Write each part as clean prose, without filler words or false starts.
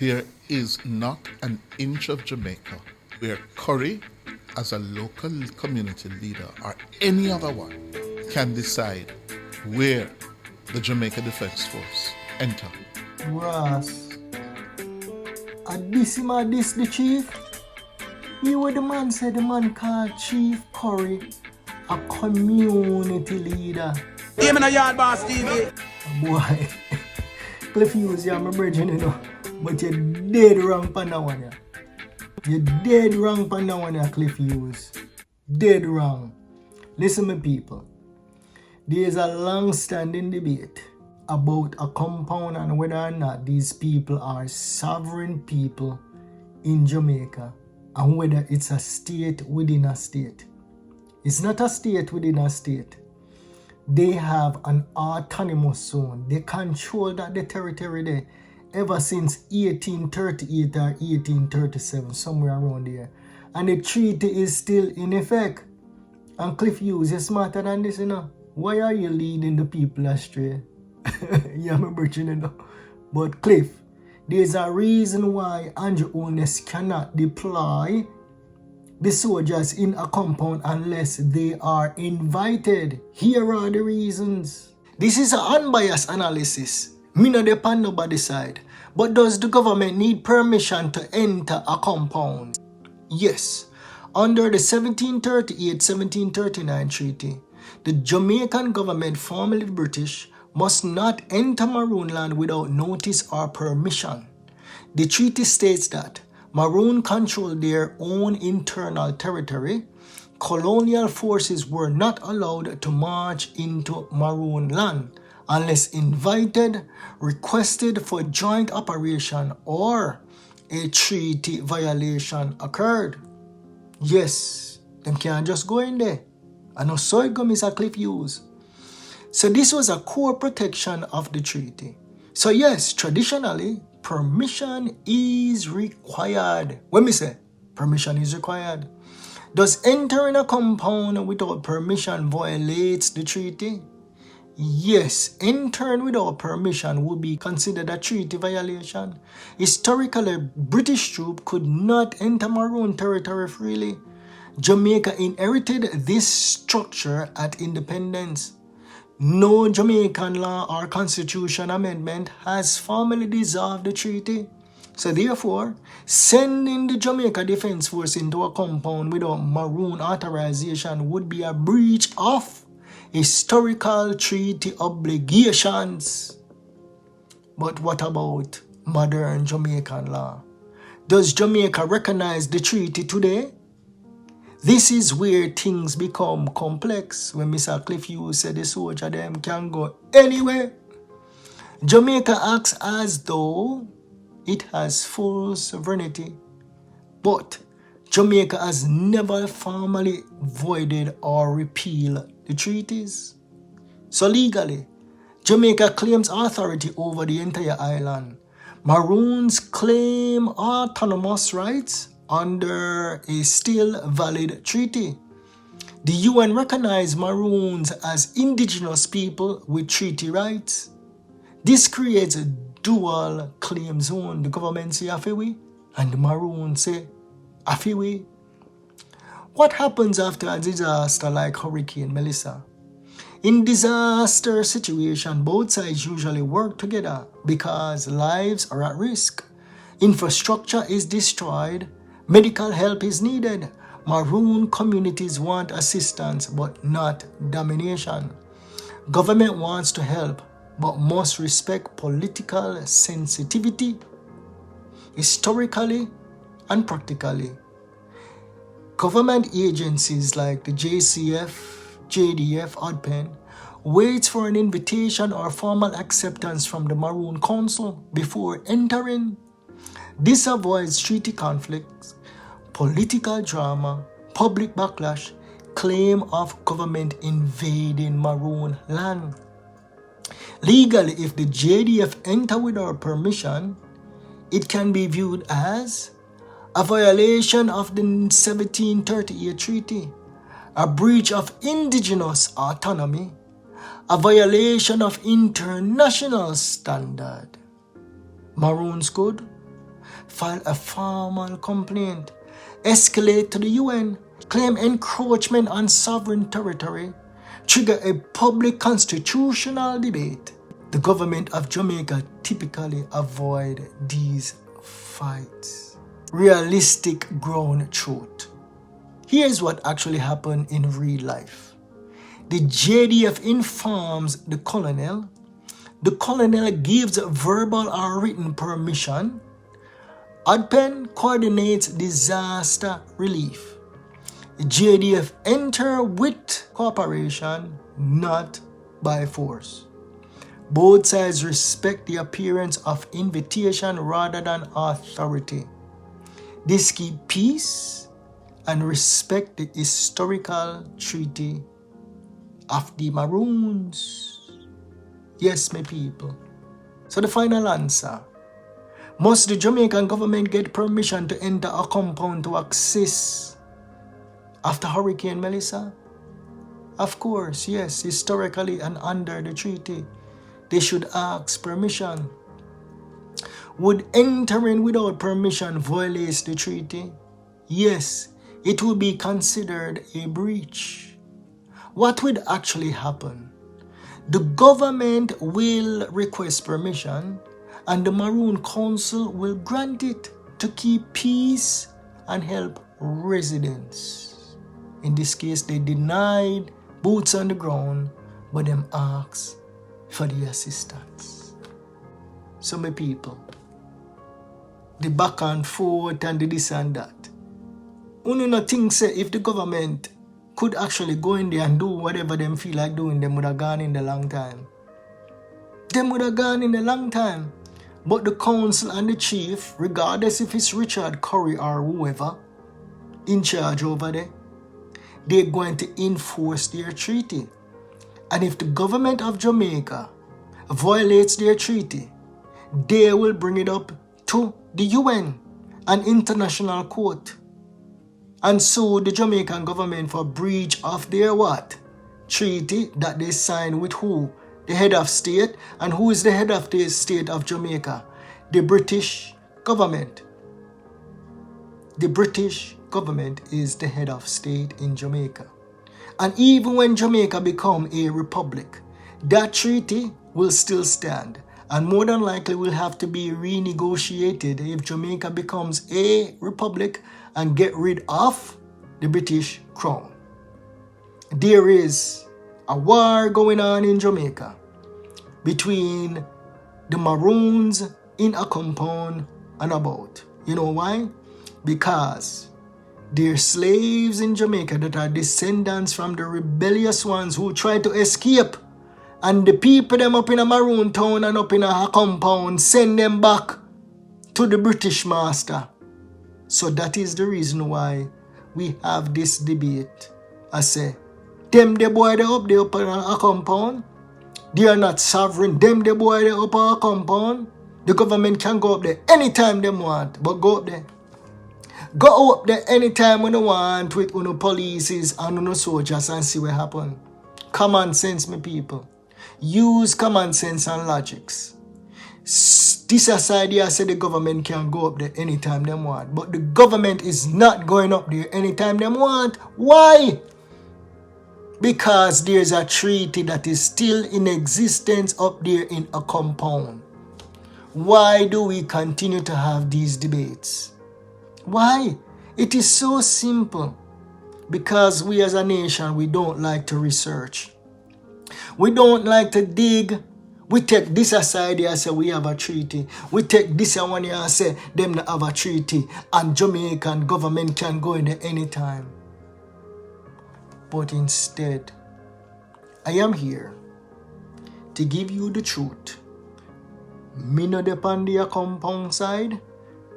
there is not an inch of Jamaica where Curry, as a local community leader, or any other one, can decide where the Jamaica Defense Force enter. Ross, this the chief? You what the man said, the man called Chief Curry, a community leader. Give me a yard boss TV. Boy, Cliff Hughes, you're my virgin, you know. But you're dead wrong for that one, yeah. You're dead wrong for that one, yeah, Cliff Hughes. Dead wrong. Listen, my people. There is a long-standing debate about a compound and whether or not these people are sovereign people in Jamaica and whether it's a state within a state. It's not a state within a state. They have an autonomous zone. They control that the territory there ever since 1838 or 1837, somewhere around there. And the treaty is still in effect. And Cliff Hughes, you're smarter than this, you know. Why are you leading the people astray? Yeah, I'm a virgin, you know. But Cliff, there's a reason why Andrew Holness cannot deploy the soldiers in a compound unless they are invited. Here are the reasons. This is an unbiased analysis. Me not depend nobody's side. But does the government need permission to enter a compound? Yes. Under the 1738-1739 treaty, the Jamaican government, formerly British, must not enter Maroon land without notice or permission. The treaty states that Maroon controlled their own internal territory. Colonial forces were not allowed to march into Maroon land unless invited, requested for joint operation, or a treaty violation occurred. Yes, them can't just go in there. I know so it goes Mr. Cliff Hughes. So this was a core protection of the treaty. So yes, traditionally, permission is required. When me say permission is required, does entering a compound without permission violates the treaty? Yes, entering without permission would be considered a treaty violation. Historically, British troops could not enter Maroon territory freely. Jamaica inherited this structure at independence. No Jamaican law or constitution amendment has formally dissolved the treaty. So therefore, sending the Jamaica Defense Force into a compound without Maroon authorization would be a breach of historical treaty obligations. But what about modern Jamaican law? Does Jamaica recognize the treaty today? This is where things become complex. When Mr. Cliff Hughes said the soldier them can go anywhere, Jamaica acts as though it has full sovereignty. But Jamaica has never formally voided or repealed the treaties. So legally, Jamaica claims authority over the entire island. Maroons claim autonomous rights under a still valid treaty. The UN recognized Maroons as indigenous people with treaty rights. This creates a dual claim zone. The government say Afiwi and the Maroons say Afiwi. What happens after a disaster like Hurricane Melissa? In disaster situation, both sides usually work together because lives are at risk. Infrastructure is destroyed. Medical help is needed. Maroon communities want assistance but not domination. Government wants to help but must respect political sensitivity, historically and practically. Government agencies like the JCF, JDF, ODPEN waits for an invitation or formal acceptance from the Maroon Council before entering. This avoids treaty conflicts, political drama, public backlash, claim of government invading Maroon land. Legally, if the JDF enter without permission, it can be viewed as a violation of the 1738 treaty, a breach of indigenous autonomy, a violation of international standard. Maroons could file a formal complaint, escalate to the UN, claim encroachment on sovereign territory, trigger a public constitutional debate. The government of Jamaica typically avoid these fights. Realistic ground truth. Here's what actually happened in real life. The JDF informs the colonel. The colonel gives verbal or written permission. ADPEN coordinates disaster relief. The JDF enter with cooperation, not by force. Both sides respect the appearance of invitation rather than authority. This keeps peace and respect the historical treaty of the Maroons. Yes, my people. So the final answer. Must the Jamaican government get permission to enter a compound to access after Hurricane Melissa? Of course, yes, historically and under the treaty, they should ask permission. Would entering without permission violate the treaty? Yes, it will be considered a breach. What would actually happen? The government will request permission and the Maroon Council will grant it to keep peace and help residents. In this case, they denied boots on the ground, but them asked for the assistance. So my people, the back and forth and the this and that. Uno no think say if the government could actually go in there and do whatever them feel like doing, them would have gone in the long time. Them would have gone in the long time. But the council and the chief, regardless if it's Richard Curry or whoever in charge over there, they're going to enforce their treaty. And if the government of Jamaica violates their treaty, they will bring it up to the UN, an international court, and sue the Jamaican government for breach of their what? Treaty that they signed with who? The head of state. And who is the head of the state of Jamaica? The British government. The British government is the head of state in Jamaica. And even when Jamaica become a republic, that treaty will still stand. And more than likely will have to be renegotiated if Jamaica becomes a republic and get rid of the British crown. There is a war going on in Jamaica between the Maroons in Accompong and about. You know why? Because there are slaves in Jamaica that are descendants from the rebellious ones who tried to escape. And the people them up in a Maroon town and up in a Accompong send them back to the British master. So that is the reason why we have this debate. I say, them the boy they up there up in a compound, they are not sovereign. Them the boy they up in a compound, the government can go up there anytime they want, but go up there. Go up there anytime when they want with uno polices and uno soldiers and see what happen. Common sense, my people. Use common sense and logics. This aside here say the government can go up there anytime they want. But the government is not going up there anytime they want. Why? Because there's a treaty that is still in existence up there in a compound. Why do we continue to have these debates? Why? It is so simple. Because we as a nation, we don't like to research. We don't like to dig. We take this aside here and say we have a treaty. We take this one here and say them not have a treaty. And Jamaican government can go in there anytime. But instead, I am here to give you the truth. Me no depend the Accompong side.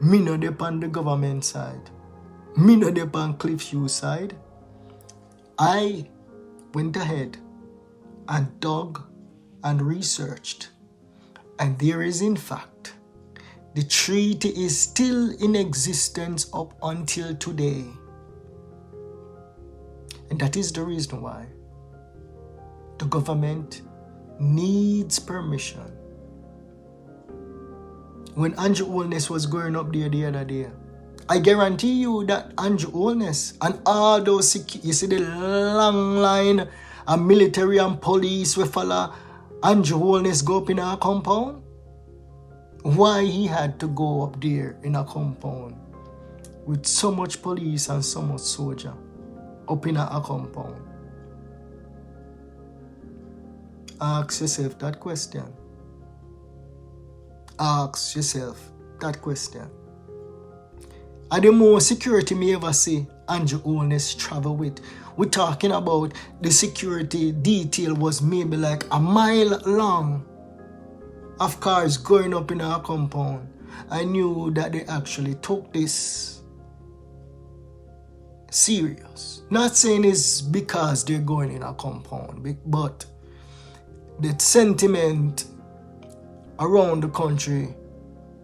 Me no depend the government side. Me no depend Cliff Hughes side. I went ahead and dug and researched. And there is in fact, the treaty is still in existence up until today. And that is the reason why the government needs permission when Andrew Holness was going up there the other day. I guarantee you that Andrew Holness and all those, you see the long line of military and police will follow Andrew Holness go up in our compound? Why he had to go up there in a compound with so much police and so much soldier up in a compound? Ask yourself that question. Ask yourself that question. And the more security me ever see Andrew Holness travel with, we're talking about the security detail was maybe like a mile long of cars going up in our compound. I knew that they actually took this serious. Not saying it's because they're going in a compound, but the sentiment around the country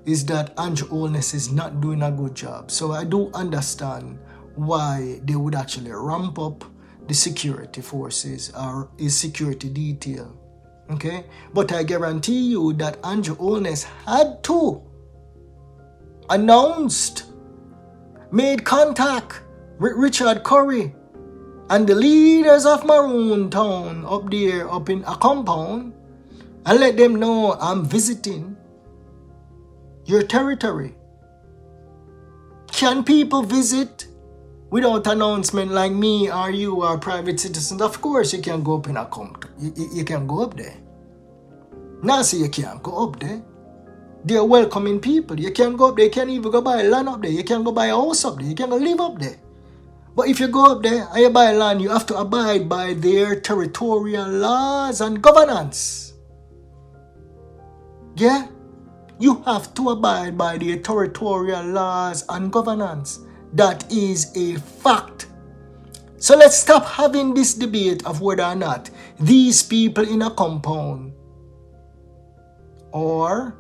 is that Andrew Holness is not doing a good job. So I do understand why they would actually ramp up the security forces or his security detail. Okay? But I guarantee you that Andrew Holness had to announced, made contact with Richard Curry and the leaders of Maroon town up there, up in a compound, and let them know I'm visiting your territory. Can people visit without announcement like me or you or private citizens? Of course you can go up in a compound. You can go up there. Now say you can't go up there. They're welcoming people. You can go up there. You can even go buy land up there. You can go buy a house up there. You can go live up there. But if you go up there and you buy land, you have to abide by their territorial laws and governance. Yeah? You have to abide by their territorial laws and governance. That is a fact. So let's stop having this debate of whether or not these people in a compound or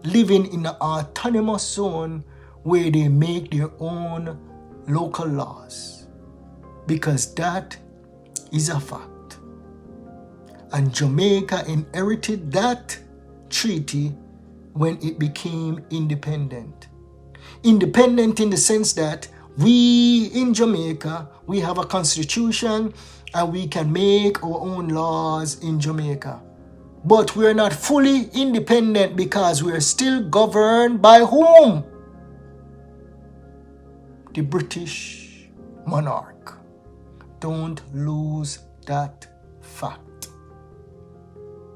living in an autonomous zone where they make their own local laws. Because that is a fact. And Jamaica inherited that treaty when it became independent. Independent in the sense that we in Jamaica, we have a constitution and we can make our own laws in Jamaica. But we're not fully independent because we're still governed by whom? The British monarch. Don't lose that fact.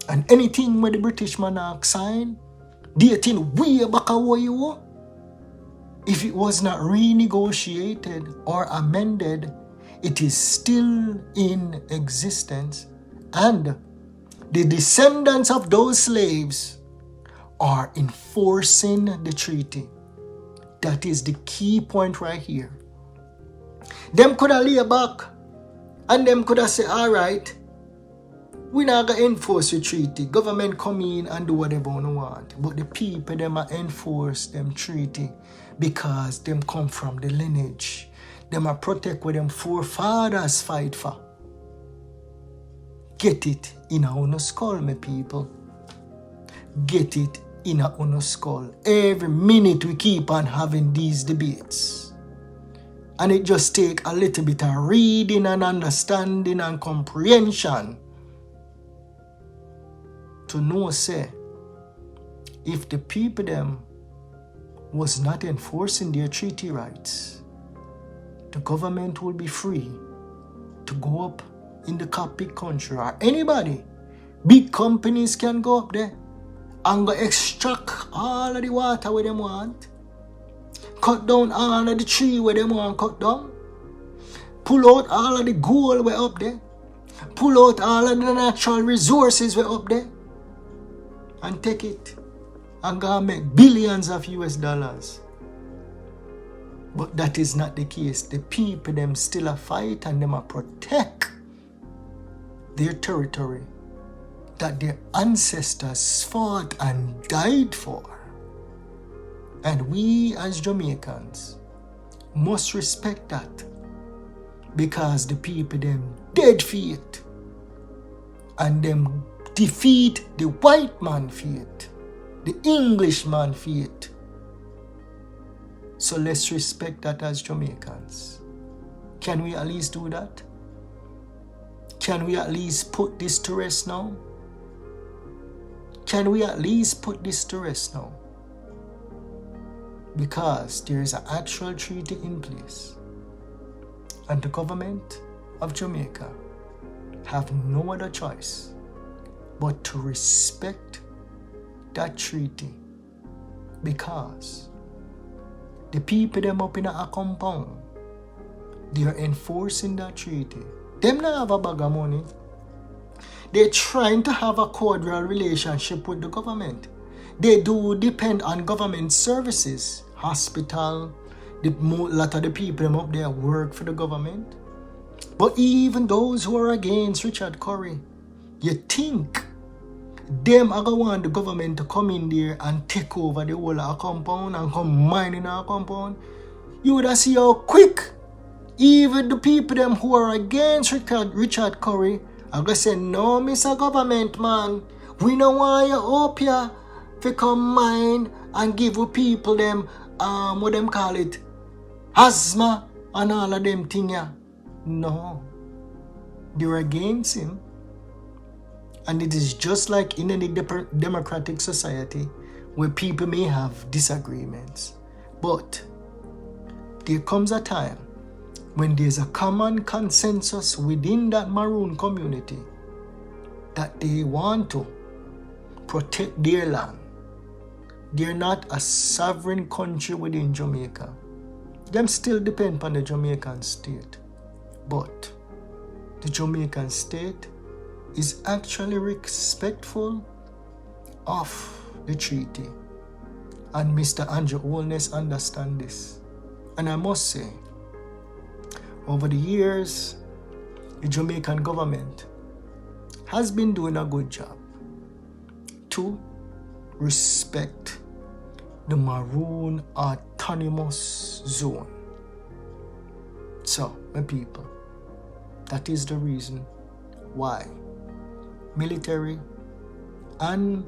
And anything where the British monarch signed, dating way back away, if it was not renegotiated or amended, it is still in existence, and the descendants of those slaves are enforcing the treaty. That is the key point right here. Them could have lay back and them could have said, all right, we're not going to enforce the treaty. Government come in and do whatever they want. But the people, them are enforce them treaty because them come from the lineage. Them are protect what them forefathers fight for. Get it in a own skull, my people. Get it in a own skull. Every minute we keep on having these debates. And it just take a little bit of reading and understanding and comprehension to know, say, if the people them was not enforcing their treaty rights, the government will be free to go up in the cockpit country, or anybody, big companies can go up there and go extract all of the water where they want, cut down all of the tree where they want cut down, pull out all of the gold way up there, pull out all of the natural resources way up there, and take it and go make billions of US dollars. But that is not the case. The people them still a fight and them a protect their territory that their ancestors fought and died for. And we as Jamaicans must respect that, because the people them dead for it and them defeat the white man for it. the Englishman faith. So let's respect that as Jamaicans. Can we at least do that? Can we at least put this to rest now? Can we at least put this to rest now? Because there is an actual treaty in place. And the government of Jamaica have no other choice but to respect that treaty, because the people them up in Accompong, they are enforcing that treaty. Them not have a bag of money. They're trying to have a cordial relationship with the government. They do depend on government services. Hospital, lot of the people them up there work for the government. But even those who are against Richard Curry, you think them are going to want the government to come in there and take over the whole of compound and come mining our compound? You would have seen how quick even the people them who are against Richard Curry are going to say, no, Mr. Government, man, we don't want you up here to come mine and give the people them, what them call it, asthma and all of them thing. No, they're against him. And it is just like in any democratic society where people may have disagreements. But there comes a time when there's a common consensus within that Maroon community that they want to protect their land. They're not a sovereign country within Jamaica. Them still depend on the Jamaican state. But the Jamaican state is actually respectful of the treaty. And Mr. Andrew Holness understands this. And I must say, over the years, the Jamaican government has been doing a good job to respect the Maroon Autonomous Zone. So, my people, that is the reason why military and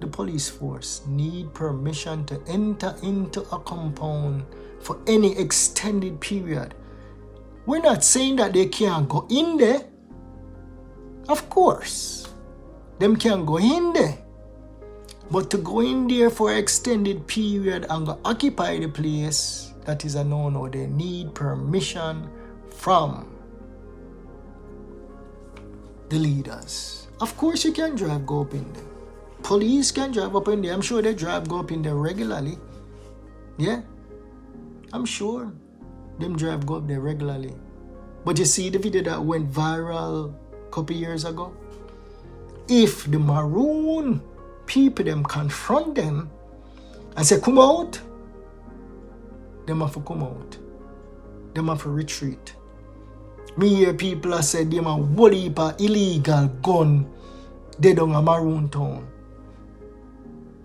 the police force need permission to enter into a compound for any extended period. We're not saying that they can't go in there. Of course, them can go in there. But to go in there for an extended period and go occupy the place, that is a no-no. They need permission from the leaders. Of course you can drive go up in there. Police can drive up in there. I'm sure they drive go up in there regularly. Yeah, I'm sure them drive go up there regularly. But you see the video that went viral a couple years ago? If the Maroon people them confront them and say come out, them have to come out. Them have to retreat. Me hear people are say them a whole heap of illegal gun they down a Maroon town.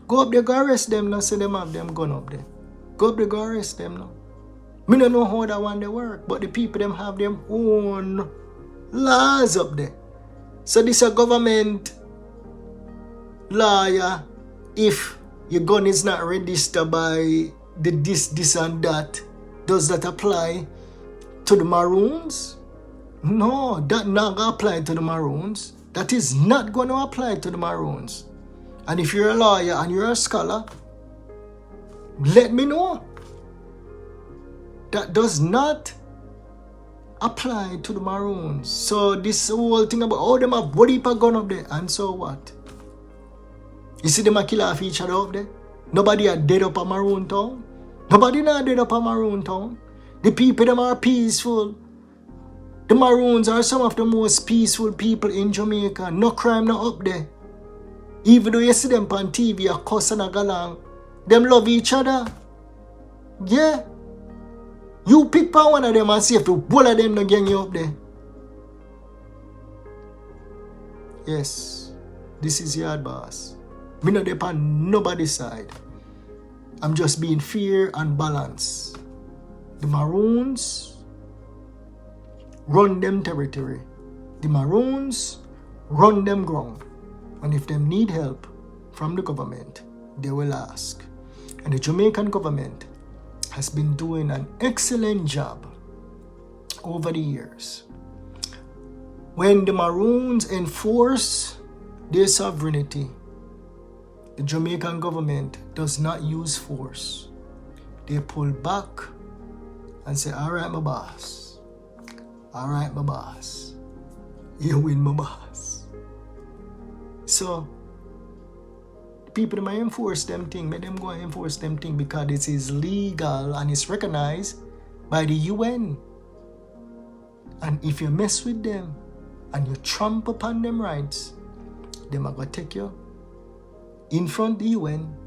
Go up there, go arrest them now, say them have them gun up there. Go up there, go arrest them now. Me don't know how that one they work, but the people them have them own laws up there. So this a government lawyer, if your gun is not registered by the this and that, does that apply to the Maroons? No, that not going to apply to the Maroons. That is not going to apply to the Maroons. And if you're a lawyer and you're a scholar, let me know. That does not apply to the Maroons. So this whole thing about, oh, them have body heap of gun up there, and so what? You see them a kill off each other up there? Nobody are dead up a Maroon town. Nobody not dead up a Maroon town. The people them are peaceful. The Maroons are some of the most peaceful people in Jamaica. No crime not up there. Even though you see them on TV a cuss and a galang, them love each other. Yeah. You pick for one of them and see if the whole of them not gang you up there. Yes. This is Yard Boss. Me not dey on nobody's side. I'm just being fair and balanced. The Maroons run them territory. The Maroons run them ground. And if them need help from the government, they will ask. And the Jamaican government has been doing an excellent job over the years. When the Maroons enforce their sovereignty, the Jamaican government does not use force. They pull back and say, all right, my boss. All right, my boss. You win, my boss. So, people might enforce them thing, make them go and enforce them thing because it is legal and it's recognized by the UN. And if you mess with them and you tramp upon them rights, they might go take you in front of the UN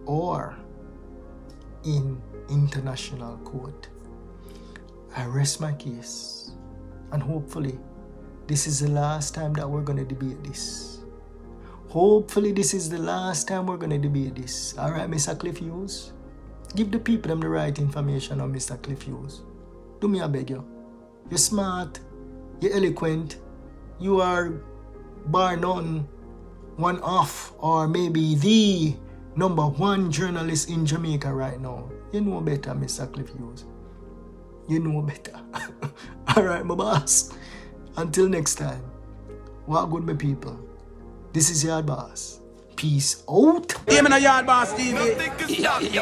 or in international court. I rest my case, and hopefully this is the last time that we're going to debate this. Hopefully this is the last time we're going to debate this. All right, Mr. Cliff Hughes? Give the people them the right information on Mr. Cliff Hughes. Do me, I beg you. You're smart, you're eloquent, you are bar none one off or maybe the #1 journalist in Jamaica right now. You know better, Mr. Cliff Hughes. You know better. All right, my boss. Until next time, walk good, my people. This is Yard Boss. Peace out. Game in a Yard Boss TV. Yo,